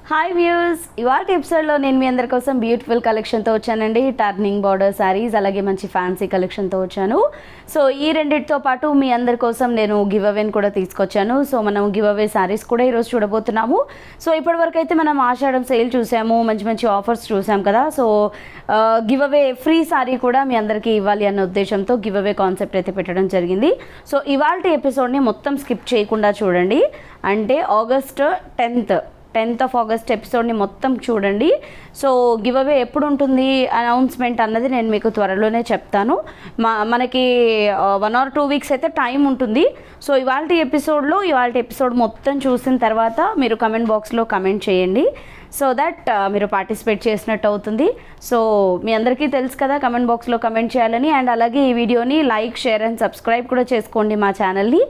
Hi views, ఇవాళ ఎపిసోడ్లో నేను మీ అందరి కోసం బ్యూటిఫుల్ కలెక్షన్తో వచ్చానండి. టర్నింగ్ బార్డర్ శారీస్, అలాగే మంచి ఫ్యాన్సీ కలెక్షన్తో వచ్చాను. సో ఈ రెండింటితో పాటు మీ అందరి కోసం నేను గివ్ అవేని కూడా తీసుకొచ్చాను. సో మనం గివ్ అవే శారీస్ కూడా ఈరోజు చూడబోతున్నాము. సో ఇప్పటివరకు అయితే మనం ఆషాఢం సేల్ చూసాము, మంచి మంచి ఆఫర్స్ చూసాం కదా. So give away free sari కూడా మీ అందరికీ ఇవ్వాలి అన్న ఉద్దేశంతో గివ్ అవే కాన్సెప్ట్ అయితే పెట్టడం జరిగింది. సో ఇవాళ ఎపిసోడ్ని మొత్తం స్కిప్ చేయకుండా చూడండి. అంటే ఆగస్ట్ 10th of August ఎపిసోడ్ని మొత్తం చూడండి. సో గివ్ అవే ఎప్పుడు ఉంటుంది అనౌన్స్మెంట్ అన్నది నేను మీకు త్వరలోనే చెప్తాను. మనకి 1 or 2 weeks అయితే టైం ఉంటుంది. సో ఇవాళ ఎపిసోడ్ మొత్తం చూసిన తర్వాత మీరు కమెంట్ బాక్స్లో కమెంట్ చేయండి. సో దట్ మీరు పార్టిసిపేట్ చేసినట్టు అవుతుంది. సో మీ అందరికీ తెలుసు కదా కమెంట్ బాక్స్లో కమెంట్ చేయాలని. అండ్ అలాగే ఈ వీడియోని లైక్, షేర్ అండ్ సబ్స్క్రైబ్ కూడా చేసుకోండి మా ఛానల్ని.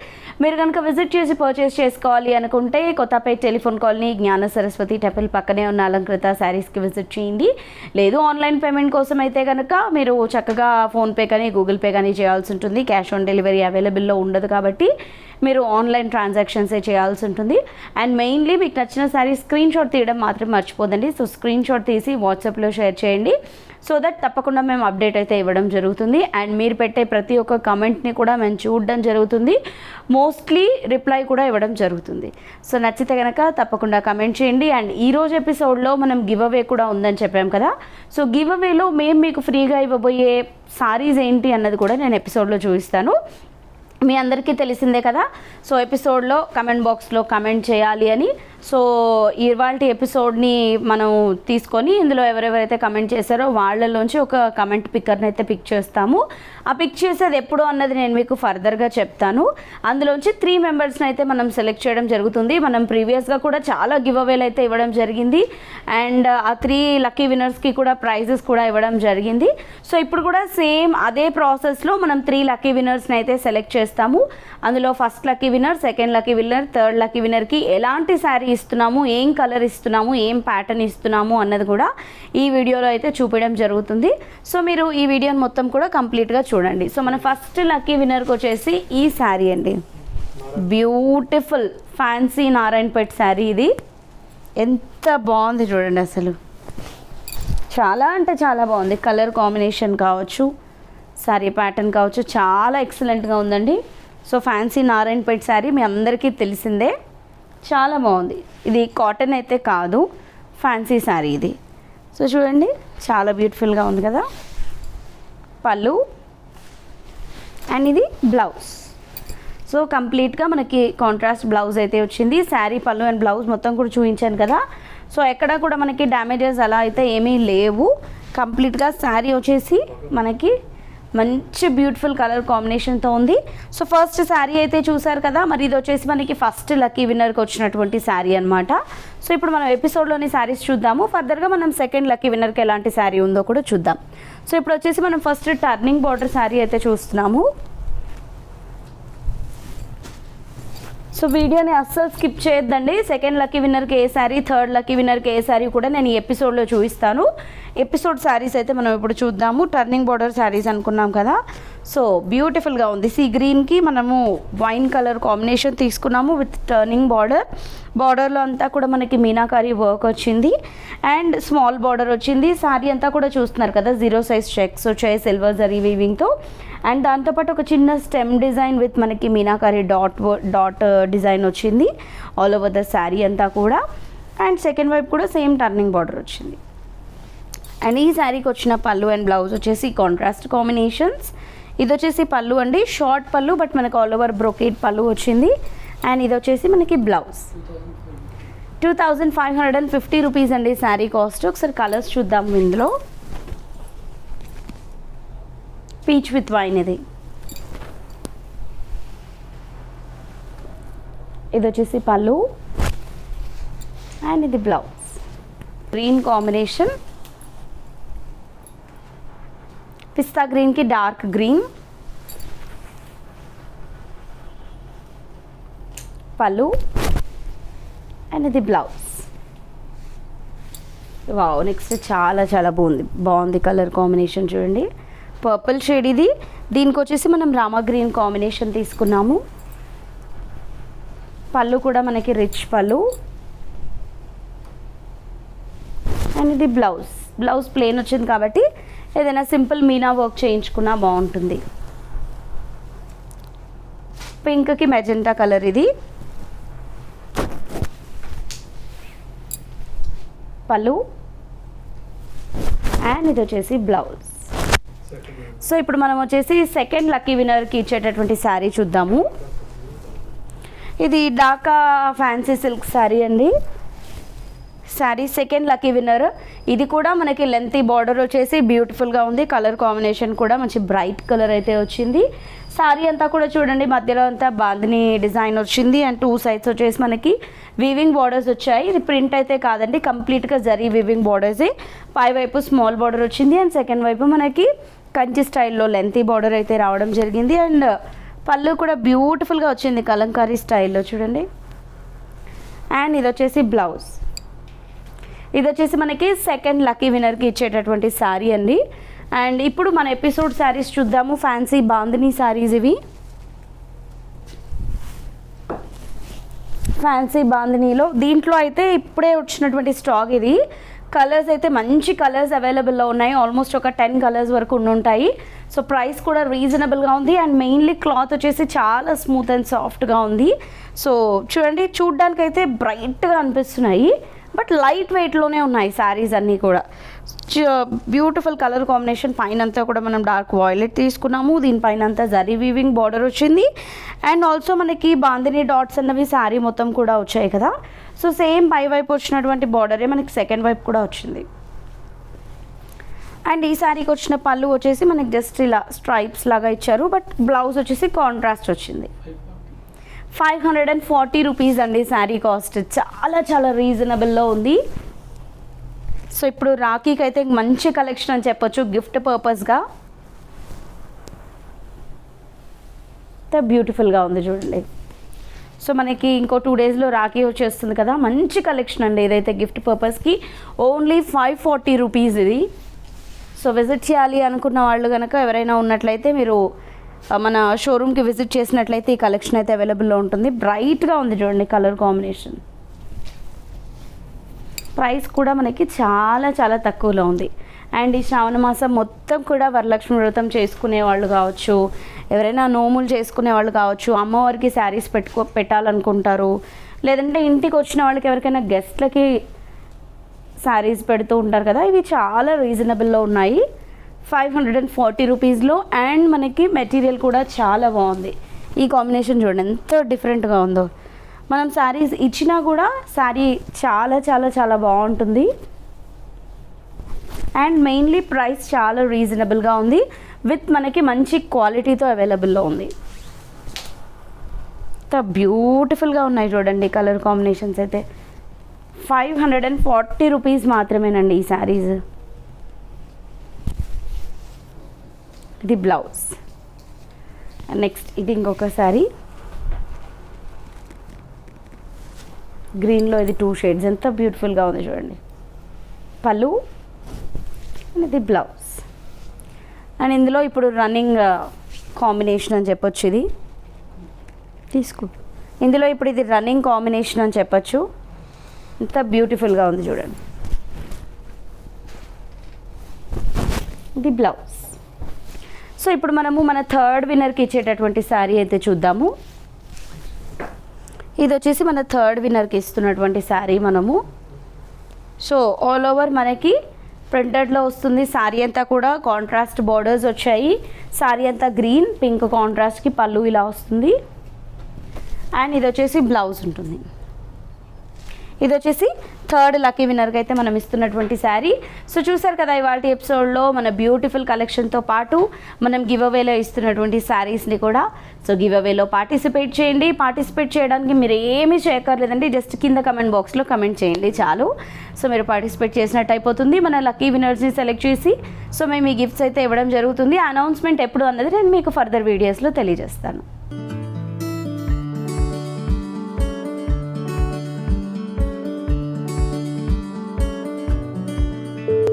మీరు కనుక విజిట్ చేసి పర్చేస్ చేసుకోవాలి అనుకుంటే కొత్తపేట టెలిఫోన్ కాలనీ జ్ఞాన సరస్వతి టెంపుల్ పక్కనే ఉన్న అలంకృత శారీస్కి విజిట్ చేయండి. లేదు ఆన్లైన్ పేమెంట్ కోసం అయితే కనుక మీరు చక్కగా ఫోన్పే కానీ గూగుల్ పే కానీ చేయాల్సి ఉంటుంది. క్యాష్ ఆన్ డెలివరీ అవైలబుల్లో ఉండదు కాబట్టి మీరు ఆన్లైన్ ట్రాన్సాక్షన్సే చేయాల్సి ఉంటుంది. అండ్ మెయిన్లీ మీకు నచ్చిన శారీ స్క్రీన్ షాట్ తీయడం మాత్రం మర్చిపోదండి. సో స్క్రీన్ షాట్ తీసి వాట్సాప్లో షేర్ చేయండి. సో దట్ తప్పకుండా మేము అప్డేట్ అయితే ఇవ్వడం జరుగుతుంది. అండ్ మీరు పెట్టే ప్రతి ఒక్క కమెంట్ని కూడా మేము చూడడం జరుగుతుంది. మోస్ట్లీ రిప్లై కూడా ఇవ్వడం జరుగుతుంది. సో నచ్చితే కనుక తప్పకుండా కమెంట్ చేయండి. అండ్ ఈరోజు ఎపిసోడ్లో మనం గివ్ అవే కూడా ఉందని చెప్పాం కదా. సో గివ్ అవేలో మేము మీకు ఫ్రీగా ఇవ్వబోయే సారీస్ ఏంటి అన్నది కూడా నేను ఎపిసోడ్లో చూపిస్తాను. మీ అందరికీ తెలిసిందే కదా. సో ఎపిసోడ్లో కమెంట్ బాక్స్లో కమెంట్ చేయాలి అని. సో ఇవాళ ఎపిసోడ్ని మనం తీసుకొని ఇందులో ఎవరెవరైతే కమెంట్ చేశారో వాళ్ళలోంచి ఒక కమెంట్ పిక్కర్ని అయితే పిక్ చేస్తాము. ఆ పిక్ చేసేది ఎప్పుడు అన్నది నేను మీకు ఫర్దర్గా చెప్తాను. అందులోంచి 3 మెంబర్స్ని అయితే మనం సెలెక్ట్ చేయడం జరుగుతుంది. మనం ప్రీవియస్గా కూడా చాలా గివ్ అవేలు అయితే ఇవ్వడం జరిగింది. అండ్ ఆ 3 లక్కీ విన్నర్స్కి కూడా ప్రైజెస్ కూడా ఇవ్వడం జరిగింది. సో ఇప్పుడు కూడా సేమ్ అదే ప్రాసెస్లో మనం 3 లక్కీ విన్నర్స్ని అయితే సెలెక్ట్ చేస్తాము. అందులో first lucky winner, second lucky winner, third lucky విన్నర్కి ఎలాంటి శారీ ఇస్తున్నాము, ఏం కలర్ ఇస్తున్నాము, ఏం ప్యాటర్న్ ఇస్తున్నాము అన్నది కూడా ఈ వీడియోలో అయితే చూపించడం జరుగుతుంది. సో మీరు ఈ వీడియోని మొత్తం కూడా కంప్లీట్గా చూడండి. సో మన ఫస్ట్ లక్కీ విన్నర్కి వచ్చేసి ఈ శారీ అండి. Beautiful fancy Narayanpet sari. ఇది ఎంత బాగుంది చూడండి, అసలు చాలా అంటే చాలా బాగుంది. కలర్ కాంబినేషన్ కావచ్చు, శారీ ప్యాటర్న్ కావచ్చు, చాలా ఎక్సలెంట్గా ఉందండి. సో ఫ్యాన్సీ నారాయణపేట్ శారీ మీ అందరికీ తెలిసిందే, చాలా బాగుంది. ఇది కాటన్ అయితే కాదు, ఫ్యాన్సీ శారీ ఇది. సో చూడండి చాలా బ్యూటిఫుల్గా ఉంది కదా. పళ్ళు అండ్ ఇది బ్లౌజ్. సో కంప్లీట్గా మనకి కాంట్రాస్ట్ బ్లౌజ్ అయితే వచ్చింది. శారీ, పళ్ళు అండ్ బ్లౌజ్ మొత్తం కూడా చూపించాను కదా. సో ఎక్కడ కూడా మనకి డ్యామేజెస్ అలా అయితే ఏమీ లేవు. కంప్లీట్గా శారీ వచ్చేసి మనకి మంచి బ్యూటిఫుల్ కలర్ కాంబినేషన్తో ఉంది. సో ఫస్ట్ శారీ అయితే చూసారు కదా. మరి ఇది వచ్చేసి మనకి ఫస్ట్ లక్కీ విన్నర్కి వచ్చినటువంటి శారీ అనమాట. సో ఇప్పుడు మనం ఎపిసోడ్లోని శారీస్ చూద్దాము. ఫర్దర్గా మనం సెకండ్ లక్కీ విన్నర్కి ఎలాంటి శారీ ఉందో కూడా చూద్దాం. సో ఇప్పుడు వచ్చేసి మనం ఫస్ట్ టర్నింగ్ బార్డర్ శారీ అయితే చూస్తున్నాము. సో వీడియోని అస్సలు స్కిప్ చేయొద్దండి. సెకండ్ లక్కీ విన్నర్కి ఏ శారీ, థర్డ్ లక్కీ విన్నర్కి ఏ శారీ కూడా నేను ఈ ఎపిసోడ్లో చూపిస్తాను. ఎపిసోడ్ శారీస్ అయితే మనం ఇప్పుడు చూద్దాము. టర్నింగ్ బార్డర్ శారీస్ అనుకున్నాం కదా. సో బ్యూటిఫుల్గా ఉంది. సీ గ్రీన్కి మనము వైన్ కలర్ కాంబినేషన్ తీసుకున్నాము విత్ టర్నింగ్ బార్డర్. బార్డర్లో అంతా కూడా మనకి మీనాకారి వర్క్ వచ్చింది అండ్ స్మాల్ బార్డర్ వచ్చింది. శారీ అంతా కూడా చూస్తున్నారు కదా, 0 size చెక్స్ వచ్చాయి సిల్వర్ జరీ వీవింగ్తో. అండ్ దాంతోపాటు ఒక చిన్న స్టెమ్ డిజైన్ విత్ మనకి మీనాకారి డాట్ డిజైన్ వచ్చింది ఆల్ ఓవర్ ద శారీ అంతా కూడా. అండ్ సెకండ్ వైపు కూడా సేమ్ టర్నింగ్ బార్డర్ వచ్చింది. అండ్ ఈ శారీకి వచ్చిన పళ్ళు అండ్ బ్లౌజ్ వచ్చేసి కాంట్రాస్ట్ కాంబినేషన్స్. ఇది వచ్చేసి పళ్ళు అండి, షార్ట్ పళ్ళు బట్ మనకు ఆల్ ఓవర్ బ్రొకేట్ పళ్ళు వచ్చింది. అండ్ ఇది వచ్చేసి మనకి బ్లౌజ్. 2550 రూపీస్ అండి శారీ కాస్ట్. ఒకసారి కలర్స్ చూద్దాము. ఇందులో పీచ్ విత్ వైన్, ఇది వచ్చేసి పళ్ళు అండ్ ఇది బ్లౌజ్. గ్రీన్ కాంబినేషన్, పిస్తా గ్రీన్కి డార్క్ గ్రీన్, పళ్ళు అండ్ ఇది బ్లౌజ్. వావ్, నెక్స్ట్ చాలా చాలా బాగుంది కలర్ కాంబినేషన్ చూడండి. పర్పుల్ షేడ్ ఇది. దీనికి వచ్చేసి మనం రామా గ్రీన్ కాంబినేషన్ తీసుకున్నాము. పళ్ళు కూడా మనకి రిచ్ పళ్ళు అండ్ ఇది బ్లౌజ్ ప్లెయిన్ వచ్చింది కాబట్టి ఏదైనా సింపుల్ మీనా వర్క్ చేయించుకున్నా బాగుంటుంది. పింక్కి మెజెంటా కలర్ ఇది. పళ్ళు అండ్ ఇది వచ్చేసి బ్లౌజ్. సో ఇప్పుడు మనం వచ్చేసి సెకండ్ లక్కీ విన్నర్కి ఇచ్చేటటువంటి శారీ చూద్దాము. ఇది ఢాకా ఫ్యాన్సీ సిల్క్ శారీ అండి. Sari second lucky winner. ఇది కూడా మనకి లెంతీ బార్డర్ వచ్చేసి బ్యూటిఫుల్గా ఉంది. కలర్ కాంబినేషన్ కూడా మంచి బ్రైట్ కలర్ అయితే వచ్చింది. శారీ అంతా కూడా చూడండి మధ్యలో అంతా బాందిని డిజైన్ వచ్చింది అండ్ 2 సైడ్స్ వచ్చేసి మనకి వీవింగ్ బార్డర్స్ వచ్చాయి. ఇది ప్రింట్ అయితే కాదండి, కంప్లీట్గా జరీ వీవింగ్ బార్డర్సే. పై వైపు స్మాల్ బార్డర్ వచ్చింది అండ్ సెకండ్ వైపు మనకి కంచి స్టైల్లో లెంతీ బార్డర్ అయితే రావడం జరిగింది. అండ్ పళ్ళు కూడా బ్యూటిఫుల్గా వచ్చింది కలంకారీ స్టైల్లో చూడండి. అండ్ ఇది వచ్చేసి బ్లౌజ్. ఇది వచ్చేసి మనకి సెకండ్ లక్కీ విన్నర్కి ఇచ్చేటటువంటి శారీ అండి. అండ్ ఇప్పుడు మన ఎపిసోడ్ శారీస్ చూద్దాము. ఫ్యాన్సీ బాందినీ శారీస్ ఇవి. ఫ్యాన్సీ బాందినీలో దీంట్లో అయితే ఇప్పుడే వచ్చినటువంటి స్టాక్ ఇది. కలర్స్ అయితే మంచి కలర్స్ అవైలబుల్లో ఉన్నాయి. ఆల్మోస్ట్ ఒక 10 కలర్స్ వరకు ఉండుంటాయి. సో ప్రైస్ కూడా రీజనబుల్గా ఉంది అండ్ మెయిన్లీ క్లాత్ వచ్చేసి చాలా స్మూత్ అండ్ సాఫ్ట్గా ఉంది. సో చూడండి, చూడ్డానికి అయితే బ్రైట్గా అనిపిస్తున్నాయి బట్ లైట్ వెయిట్లోనే ఉన్నాయి శారీస్ అన్నీ కూడా. Beautiful colour combination. పైన అంతా కూడా మనం డార్క్ వాయిలెట్ తీసుకున్నాము. దీనిపైన అంతా జరీ వీవింగ్ బార్డర్ వచ్చింది అండ్ ఆల్సో మనకి బాందిని డాట్స్ అన్నవి శారీ మొత్తం కూడా వచ్చాయి కదా. సో సేమ్ పై వైపు వచ్చినటువంటి బార్డరే మనకి సెకండ్ వైపు కూడా వచ్చింది. అండ్ ఈ శారీకి వచ్చిన పళ్ళు వచ్చేసి మనకి జస్ట్ ఇలా స్ట్రైప్స్ లాగా ఇచ్చారు బట్ బ్లౌజ్ వచ్చేసి కాంట్రాస్ట్ వచ్చింది. 540 రూపీస్ అండి శారీ కాస్ట్. చాలా చాలా రీజనబుల్లో ఉంది. సో ఇప్పుడు రాఖీకి అయితే మంచి కలెక్షన్ అని చెప్పొచ్చు గిఫ్ట్ పర్పస్గా. బ్యూటిఫుల్గా ఉంది చూడండి. సో మనకి ఇంకో 2 డేస్లో రాఖీ వచ్చేస్తుంది కదా. మంచి కలెక్షన్ అండి ఇదైతే గిఫ్ట్ పర్పస్కి. ఓన్లీ 540 రూపీస్ ఇది. సో విజిట్ చేయాలి అనుకున్న వాళ్ళు కనుక ఎవరైనా ఉన్నట్లయితే మీరు మన షోరూమ్కి విజిట్ చేసినట్లయితే ఈ కలెక్షన్ అయితే అవైలబుల్లో ఉంటుంది. బ్రైట్గా ఉంది చూడండి కలర్ కాంబినేషన్. ప్రైస్ కూడా మనకి చాలా చాలా తక్కువలో ఉంది. అండ్ ఈ శ్రావణ మాసం మొత్తం కూడా వరలక్ష్మి వ్రతం చేసుకునే వాళ్ళు కావచ్చు, ఎవరైనా నోములు చేసుకునే వాళ్ళు కావచ్చు, అమ్మవారికి శారీస్ పెట్టాలనుకుంటారు, లేదంటే ఇంటికి వచ్చిన వాళ్ళకి ఎవరికైనా గెస్ట్లకి శారీస్ పెడుతూ ఉంటారు కదా. ఇవి చాలా రీజనబుల్లో ఉన్నాయి 540 రూపీస్లో. అండ్ మనకి మెటీరియల్ కూడా చాలా బాగుంది. ఈ కాంబినేషన్ చూడండి ఎంత డిఫరెంట్గా ఉందో. మనం శారీస్ ఇచ్చినా కూడా శారీ చాలా చాలా చాలా బాగుంటుంది. అండ్ మెయిన్లీ ప్రైస్ చాలా రీజనబుల్గా ఉంది విత్ మనకి మంచి క్వాలిటీతో అవైలబుల్లో ఉంది. ఎంత బ్యూటిఫుల్గా ఉన్నాయి చూడండి కలర్ కాంబినేషన్స్ అయితే. 540 రూపీస్ మాత్రమేనండి ఈ శారీస్. ఇది బ్లౌజ్. నెక్స్ట్ ఇది ఇంకొక శారీ గ్రీన్లో. ఇది 2 షేడ్స్. ఎంత బ్యూటిఫుల్గా ఉంది చూడండి. పళ్ళు అండ్ ఇది బ్లౌజ్. అండ్ ఇందులో ఇప్పుడు రన్నింగ్ కాంబినేషన్ అని చెప్పొచ్చు. ఇది ఇందులో ఇప్పుడు ఇది రన్నింగ్ కాంబినేషన్ అని చెప్పొచ్చు. ఎంత బ్యూటిఫుల్గా ఉంది చూడండి. ఇది బ్లౌజ్. సో ఇప్పుడు మనము మన థర్డ్ విన్నర్కి ఇచ్చేటటువంటి శారీ అయితే చూద్దాము. ఇది వచ్చేసి మన థర్డ్ విన్నర్కి ఇస్తున్నటువంటి శారీ మనము. సో ఆల్ ఓవర్ మనకి ప్రింటెడ్లో వస్తుంది. శారీ అంతా కూడా కాంట్రాస్ట్ బార్డర్స్ వచ్చాయి. శారీ అంతా గ్రీన్ పింక్ కాంట్రాస్ట్కి పళ్ళు ఇలా వస్తుంది. అండ్ ఇది వచ్చేసి బ్లౌజ్ ఉంటుంది. ఇది వచ్చేసి థర్డ్ లక్కీ విన్నర్కి అయితే మనం ఇస్తున్నటువంటి శారీ. సో చూసారు కదా ఇవాళ ఎపిసోడ్లో మన బ్యూటిఫుల్ కలెక్షన్తో పాటు మనం గివ్ అవేలో ఇస్తున్నటువంటి శారీస్ని కూడా. సో గివ్ అవేలో పార్టిసిపేట్ చేయండి. పార్టిసిపేట్ చేయడానికి మీరు ఏమీ చేయక్కర్లేదండి, జస్ట్ కింద కమెంట్ బాక్స్లో కమెంట్ చేయండి చాలు. సో మీరు పార్టిసిపేట్ చేసినట్టు అయిపోతుంది. మన లక్కీ విన్నర్స్ని సెలెక్ట్ చేసి సో మేము ఈ గిఫ్ట్స్ అయితే ఇవ్వడం జరుగుతుంది. అనౌన్స్మెంట్ ఎప్పుడు అన్నది నేను మీకు ఫర్దర్ వీడియోస్లో తెలియజేస్తాను.